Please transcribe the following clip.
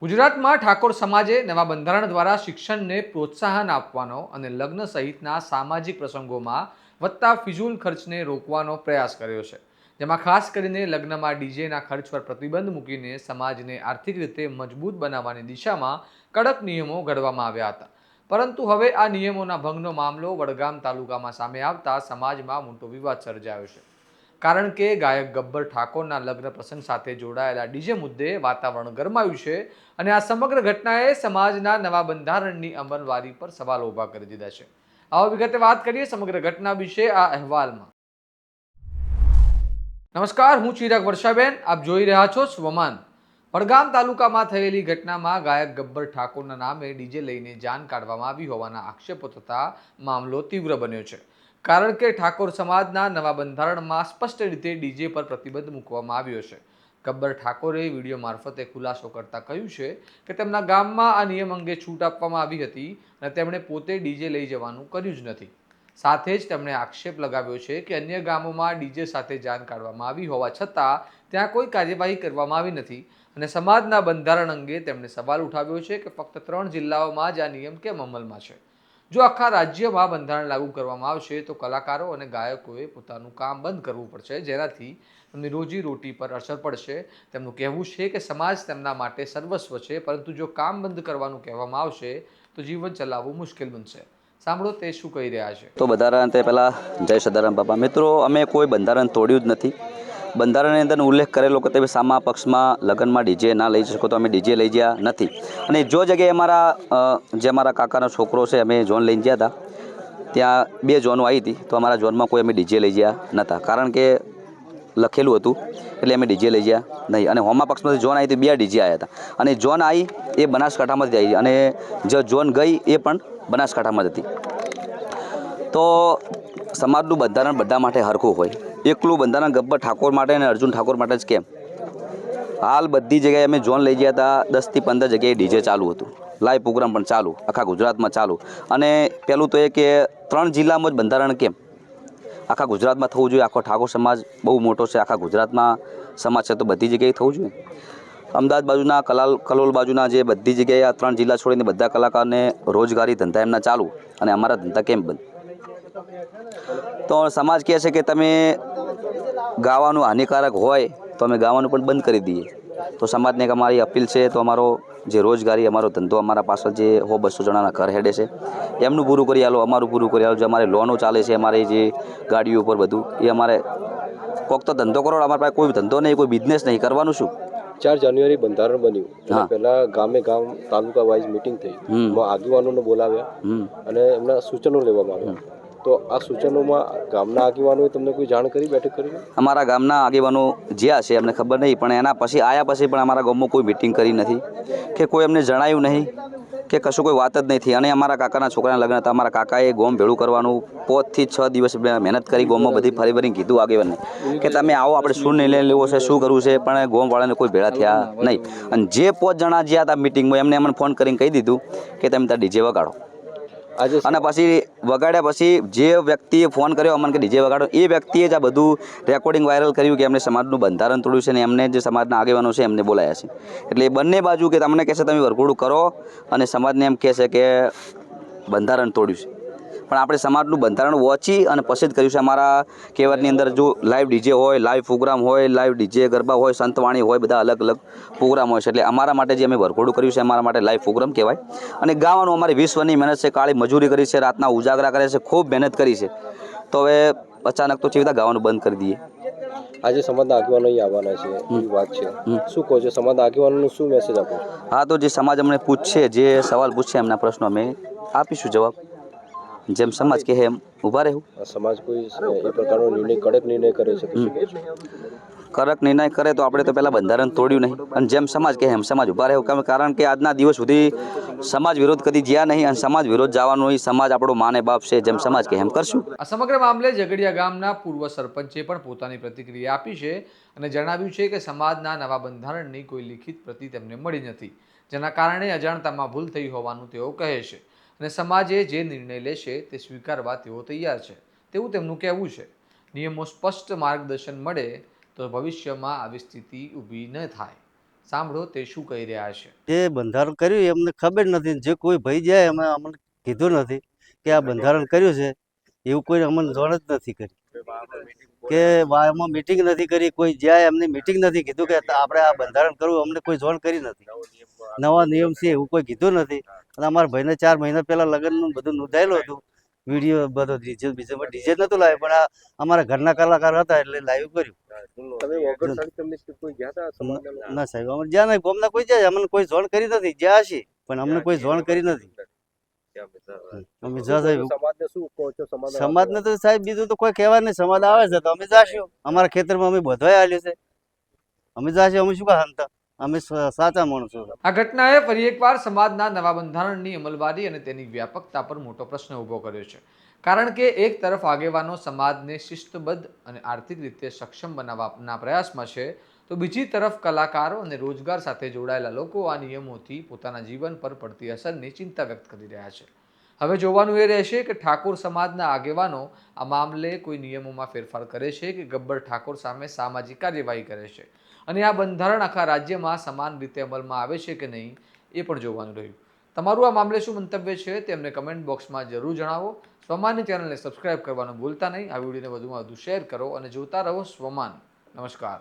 ગુજરાતમાં ઠાકોર સમાજે નવા બંધારણ દ્વારા શિક્ષણને પ્રોત્સાહન આપવાનો અને લગ્ન સહિતના સામાજિક પ્રસંગોમાં વધતા ફિઝૂલ ખર્ચને રોકવાનો પ્રયાસ કર્યો છે, જેમાં ખાસ કરીને લગ્નમાં ડીજેના ખર્ચ પર પ્રતિબંધ મૂકીને સમાજને આર્થિક રીતે મજબૂત બનાવવાની દિશામાં કડક નિયમો ઘડવામાં આવ્યા હતા. પરંતુ હવે આ નિયમોના ભંગનો મામલો વડગામ તાલુકામાં સામે આવતા સમાજમાં મોટો વિવાદ સર્જાયો છે. કારણ કે ગાયક ગબ્બર ઠાકોરના લગ્ન પ્રસંગ સાથે જોડાયેલા ડીજે મુદ્દે વાતાવરણ ગરમાયું છે અને આ સમગ્ર ઘટનાએ સમાજના નવા બંધારણની અમલવારી પર સવાલ ઊભા કરી દીધા છે. આવો વિગતે વાત કરીએ સમગ્ર ઘટના વિશે આ અહેવાલમાં. નમસ્કાર, હું ચિરાગ વર્ષાબેન, આપ જોઈ રહ્યા છો સ્વમાન. વડગામ તાલુકામાં થયેલી ઘટનામાં ગાયક ગબ્બર ઠાકોરના નામે ડીજે લઈને જાન કાઢવામાં આવી હોવાના આક્ષેપો થતા મામલો તીવ્ર બન્યો છે. કારણ કે ઠાકોર સમાજના નવા બંધારણમાં સ્પષ્ટ રીતે ડીજે પર પ્રતિબંધ મૂકવામાં આવ્યો છે. ગબ્બર ઠાકોરે વિડીયો મારફતે ખુલાસો કરતા કહ્યું છે કે તેમના ગામમાં આ નિયમ અંગે છૂટ આપવામાં આવી હતી અને તેમણે પોતે ડીજે લઈ જવાનું કર્યું જ નથી. સાથે જ તેમણે આક્ષેપ લગાવ્યો છે કે અન્ય ગામોમાં ડીજે સાથે જાન કાઢવામાં આવી હોવા છતાં ત્યાં કોઈ કાર્યવાહી કરવામાં આવી નથી અને સમાજના બંધારણ અંગે તેમણે સવાલ ઉઠાવ્યો છે કે ફક્ત 3 જિલ્લાઓમાં જ આ નિયમ કેમ અમલમાં છે. જો આખા રાજ્યમાં બંધારણ લાગુ કરવામાં આવશે તો કલાકારો અને ગાયકોએ પોતાનું કામ બંધ કરવું પડશે, જેનાથી તેમની રોજીરોટી પર અસર પડશે. તેમનું કહેવું છે કે સમાજ તેમના માટે સર્વસ્વ છે, પરંતુ જો કામ બંધ કરવાનું કહેવામાં આવશે તો જીવન ચલાવવું મુશ્કેલ બનશે. સાંભળો તે શું કહી રહ્યા છે. તો બંધારણ તે પહેલાં જય સદારામ બાપા. મિત્રો, અમે કોઈ બંધારણ તોડ્યું જ નથી. બંધારણની અંદર ઉલ્લેખ કરેલો કે તમે સામા પક્ષમાં લગ્નમાં ડીજે ના લઈ શકો તો અમે ડીજે લઈ ગયા નથી. અને જો જગ્યાએ અમારા કાકાનો છોકરો છે, અમે ઝોન લઈને ગયા હતા, ત્યાં 2 ઝોનો આવી હતી, તો અમારા ઝોનમાં કોઈ અમે ડીજે લઈ ગયા નહોતા. કારણ કે લખેલું હતું એટલે અમે ડીજે લઈ ગયા નહીં. અને હોમા પક્ષમાંથી ઝોન આવી હતી, 2 ડીજે આવ્યા હતા. અને ઝોન આવી એ બનાસકાંઠામાંથી આવી અને જે ઝોન ગઈ એ પણ બનાસકાંઠામાં જ હતી. તો સમાજનું બંધારણ બધા માટે સરખું હોય. એકલું બંધારણ ગબ્બર ઠાકોર માટે અને અર્જુન ઠાકોર માટે જ કેમ? હાલ બધી જગ્યાએ અમે ઝોન લઈ ગયા હતા, 10 થી 15 જગ્યાએ ડીજે ચાલુ હતું, લાઈવ પ્રોગ્રામ પણ ચાલુ, આખા ગુજરાતમાં ચાલુ. અને પહેલું તો એ કે 3 જિલ્લામાં જ બંધારણ કેમ? આખા ગુજરાતમાં થવું જોઈએ. આખો ઠાકોર સમાજ બહુ મોટો છે, આખા ગુજરાતમાં સમાજ છે, તો બધી જગ્યાએ થવું જોઈએ. અમદાવાદ બાજુના કલોલ બાજુના જે બધી જગ્યાએ આ 3 જિલ્લા છોડીને બધા કલાકારને રોજગારી ધંધા એમના ચાલુ અને અમારા ધંધા કેમ બંધ? તો સમાજ કહે છે કે તમે ગાવાનું હાનિકારક હોય તો અમે ગાવાનું પણ બંધ કરી દઈએ. તો સમાજને એક અમારી અપીલ છે, તો અમારો જે રોજગારી, અમારો ધંધો, અમારા પાછળ જે 100-200 જણાના ઘર હેડે છે એમનું પૂરું કરી આલો, અમારું પૂરું કરી આલો. જે અમારે લોનો ચાલે છે, અમારી જે ગાડીઓ ઉપર બધું, એ અમારે કોક તો ધંધો કરો. અમારા પાસે કોઈ ધંધો નહીં, કોઈ બિઝનેસ નહીં, કરવાનું શું? 4 જાન્યુઆરી બંધારણ બન્યું. એના પહેલા ગામે ગામ તાલુકા વાઇઝ મિટિંગ થઈ, એમાં આગેવાનોને બોલાવ્યા અને એમના સૂચનો લેવામાં આવ્યા. તો આ સૂચનોમાં ગામના આગેવાનોએ તમને કોઈ જાણ કરી, બેઠક કરી? અમારા ગામના આગેવાનો જ્યાં છે એમને ખબર નહીં, પણ એના પછી આવ્યા પછી પણ અમારા ગામમાં કોઈ મિટિંગ કરી નથી કે કોઈ એમને જણાયું નહીં કે કશું કોઈ વાત જ નહીં થઈ. અને અમારા કાકાના છોકરાના લગ્ન હતા. અમારા કાકાએ ગામ ભેળું કરવાનું 5 થી 6 દિવસ મહેનત કરી, ગામમાં બધી ફરી ફરીને કીધું આગેવાનને કે તમે આવો, આપણે શું નિર્ણય લેવો છે, શું કરવું છે, પણ ગામવાળાને કોઈ ભેળા થયા નહીં. અને જે 5 જણા જ્યાં હતા મિટિંગમાં એમને અમને ફોન કરીને કહી દીધું કે તમે ત્યાં ડીજે વગાડો. અને પછી વગાડ્યા પછી જે વ્યક્તિએ ફોન કર્યો અમને કે ડીજે વગાડો, એ વ્યક્તિએ જ આ બધું રેકોર્ડિંગ વાયરલ કર્યું કે એમને સમાજનું બંધારણ તોડ્યું છે અને એમને જે સમાજના આગેવાનો છે એમને બોલાયા છે. એટલે એ બંને બાજુ કે તમને કહેશે તમે વરઘોડું કરો અને સમાજને એમ કહેશે કે બંધારણ તોડ્યું છે. પણ આપણે સમાજનું બંધારણ વાંચી અને પછી જ કર્યું છે. અમારા કહેવતની અંદર જો લાઈવ ડીજે હોય, લાઈવ પ્રોગ્રામ હોય, લાઈવ ડીજે ગરબા હોય, સંતવાણી હોય, બધા અલગ અલગ પ્રોગ્રામ હોય છે. એટલે અમારા માટે જે અમે વરઘોડું કર્યું છે અમારા માટે લાઈવ પ્રોગ્રામ કહેવાય. અને ગાવાનું અમારી 20 વર્ષની મહેનત છે, કાળી મજૂરી કરી છે, રાતના ઉજાગરા કરે છે, ખૂબ મહેનત કરી છે. તો હવે અચાનક તો ચેવી રીતે ગાવાનું બંધ કરી દઈએ? આજે સમાજના આગેવાનો અહીં આવવાના છે, એવી વાત છે. શું કહો છો, સમાજના આગેવાનોને શું મેસેજ આપો? હા, તો જે સમાજ અમને પૂછશે, જે સવાલ પૂછશે એમના પ્રશ્નો અમે આપીશું જવાબ. જેમ સમાજ કહે એમ ઊભા રહેવું. સમાજ કોઈ એ પ્રકારનો નિર્ણય, કડક નિર્ણય કરે છે તો શું કહે છે? કડક નિર્ણય કરે તો આપણે તો પહેલાં બંધારણ તોડ્યું નહીં, અને જેમ સમાજ કહે એમ સમાજ ઊભા રહેવું. કારણ કે આજના દિવસ સુધી સમાજ વિરોધ કદી જ્યાં નહીં, અને સમાજ વિરોધ જવાનું નહીં. સમાજ આપણો માને બાપ છે, જેમ સમાજ કહે એમ કરશું. આ સમગ્ર મામલે ઝઘડિયા ગામના પૂર્વ સરપંચે પણ પોતાની પ્રતિક્રિયા આપી છે અને જણાવ્યું છે કે સમાજના નવા બંધારણની કોઈ લિખિત પ્રતિ તેમને મળી નથી, જેના કારણે અજાણતામાં ભૂલ થઈ હોવાનું તેઓ કહે છે અને સમાજે જે નિર્ણય લેશે તે સ્વીકારવા તેઓ તૈયાર છે તેવું તેમનું કહેવું છે. નિયમો સ્પષ્ટ માર્ગદર્શન મળે તો ભવિષ્યમાં આવી સ્થિતિ ઊભી ન થાય. સાંભળો તે શું કહી રહ્યા છે. જે બંધારણ કર્યું એમને ખબર નથી. જે કોઈ ભાઈ જાય અમે અમને કીધું નથી કે આ બંધારણ કર્યું છે, એવું કોઈ અમને જાણ જ નથી કરી કે એમાં મિટિંગ નથી કરી. કોઈ જાય એમને મિટિંગ નથી કીધું કે આપણે આ બંધારણ કરવું, અમને કોઈ જાણ કરી નથી. નવા નિયમ છે એવું કોઈ કીધું નથી. અને અમારા ભાઈને 4 મહિના પહેલા લગ્નનું બધું નોંધાયેલું હતું, વિડીયો બધો ડીજે નતું લાવ્યું, પણ આ અમારા ઘરના કલાકાર હતા એટલે લાઈવ કર્યું. ના સાહેબ, અમે જ્યાં નહીં ગોમના કોઈ જાય અમને કોઈ જાણ કરી નથી. જ્યાં છે પણ અમને કોઈ જાણ કરી નથી. અમે જ્યાં સાહેબ સમાજને તો સાહેબ બીજું તો કોઈ કહેવા નહીં. સમાજ આવે છે તો અમે જાશું. અમારા ખેતરમાં અમે બધવાય આલ્યું છે, અમે જાશું. અમે શું કાંતા, અમે સાચા માણસો. આ ઘટનાએ ફરી એકવાર સમાજના નવા બંધારણની અમલવારી અને તેની વ્યાપકતા પર મોટો પ્રશ્ન ઊભો કર્યો છે. કારણ કે એક તરફ આગેવાનો સમાજને શિસ્તબદ્ધ અને આર્થિક રીતે સક્ષમ બનાવવાના પ્રયાસમાં છે, તો બીજી તરફ કલાકારો અને રોજગાર સાથે જોડાયેલા લોકો આ નિયમોથી પોતાના જીવન પર પડતી અસરની ચિંતા વ્યક્ત કરી રહ્યા છે. હવે જોવાનું એ રહેશે કે ઠાકોર સમાજના આગેવાનો આ મામલે કોઈ નિયમોમાં ફેરફાર કરે છે કે ગબ્બર ઠાકોર સામે સામાજિક કાર્યવાહી કરે છે, અને આ બંધારણ આખા રાજ્યમાં સમાન રીતે અમલમાં આવે છે કે નહીં એ પણ જોવાનું રહ્યું. તમારું આ મામલે શું મંતવ્ય છે તે અમને કમેન્ટ બોક્સમાં જરૂર જણાવો. સ્વમાનની ચેનલને સબસ્ક્રાઇબ કરવાનું ભૂલતા નહીં. આ વિડીયોને વધુમાં વધુ શેર કરો અને જોતા રહો સ્વમાન. નમસ્કાર.